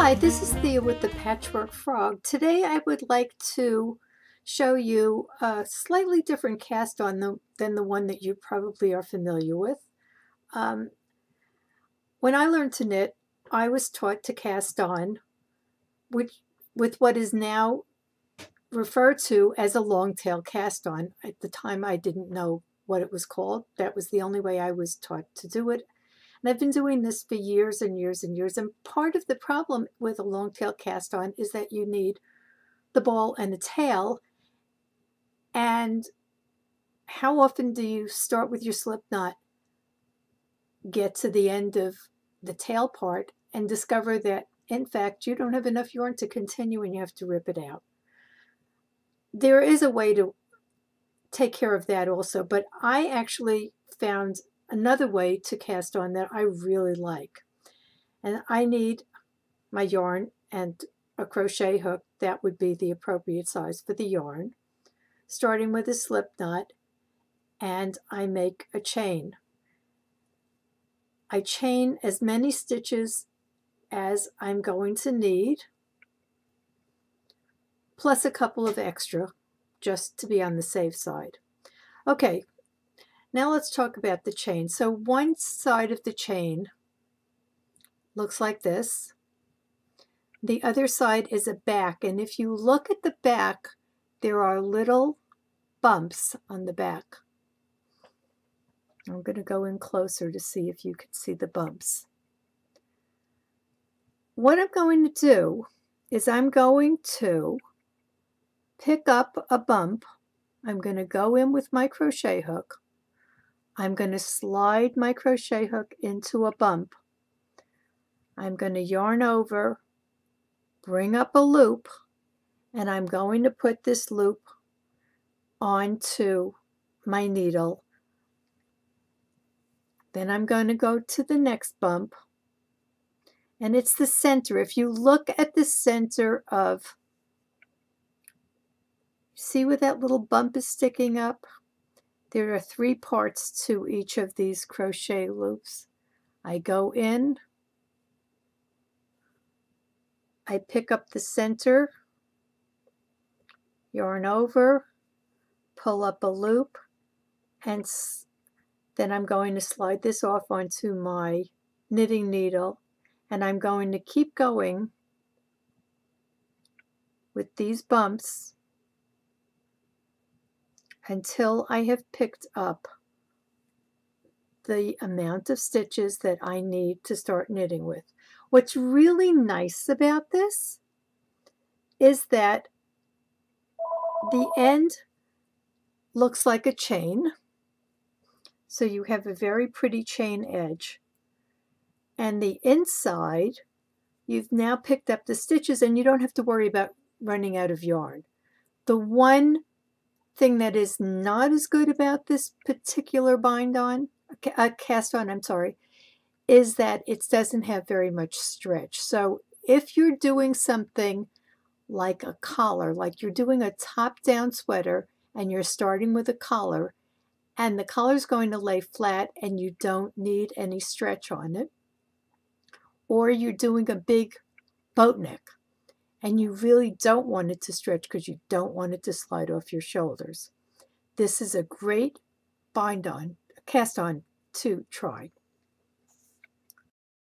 Hi, this is Thea with the Patchwork Frog. Today I would like to show you a slightly different cast on than the one that you probably are familiar with. When I learned to knit, I was taught to cast on with what is now referred to as a long tail cast on. At the time I didn't know what it was called. That was the only way I was taught to do it. And I've been doing this for years and years and years. And part of the problem with a long tail cast on is that you need the ball and the tail. And how often do you start with your slip knot, get to the end of the tail part, and discover that, in fact, you don't have enough yarn to continue and you have to rip it out? There is a way to take care of that also, but I actually found another way to cast on that I really like. And I need my yarn and a crochet hook that would be the appropriate size for the yarn, starting with a slip knot, and I make a chain. I chain as many stitches as I'm going to need, plus a couple of extra, just to be on the safe side. Okay, now let's talk about the chain. So one side of the chain looks like this. The other side is a back, and if you look at the back, there are little bumps on the back. I'm going to go in closer to see if you can see the bumps. What I'm going to do is I'm going to pick up a bump. I'm going to go in with my crochet hook. I'm going to slide my crochet hook into a bump. I'm going to yarn over, bring up a loop, and I'm going to put this loop onto my needle. Then I'm going to go to the next bump, and it's the center. If you look at the center of, see where that little bump is sticking up? There are 3 parts to each of these crochet loops. I go in, I pick up the center, yarn over, pull up a loop, and then I'm going to slide this off onto my knitting needle, and I'm going to keep going with these bumps until I have picked up the amount of stitches that I need to start knitting with. What's really nice about this is that the end looks like a chain, so you have a very pretty chain edge, and the inside you've now picked up the stitches and you don't have to worry about running out of yarn. The one thing that is not as good about this particular cast on, is that it doesn't have very much stretch. So if you're doing something like a collar, like you're doing a top-down sweater and you're starting with a collar, and the collar is going to lay flat and you don't need any stretch on it, or you're doing a big boat neck and you really don't want it to stretch because you don't want it to slide off your shoulders, this is a great cast on to try.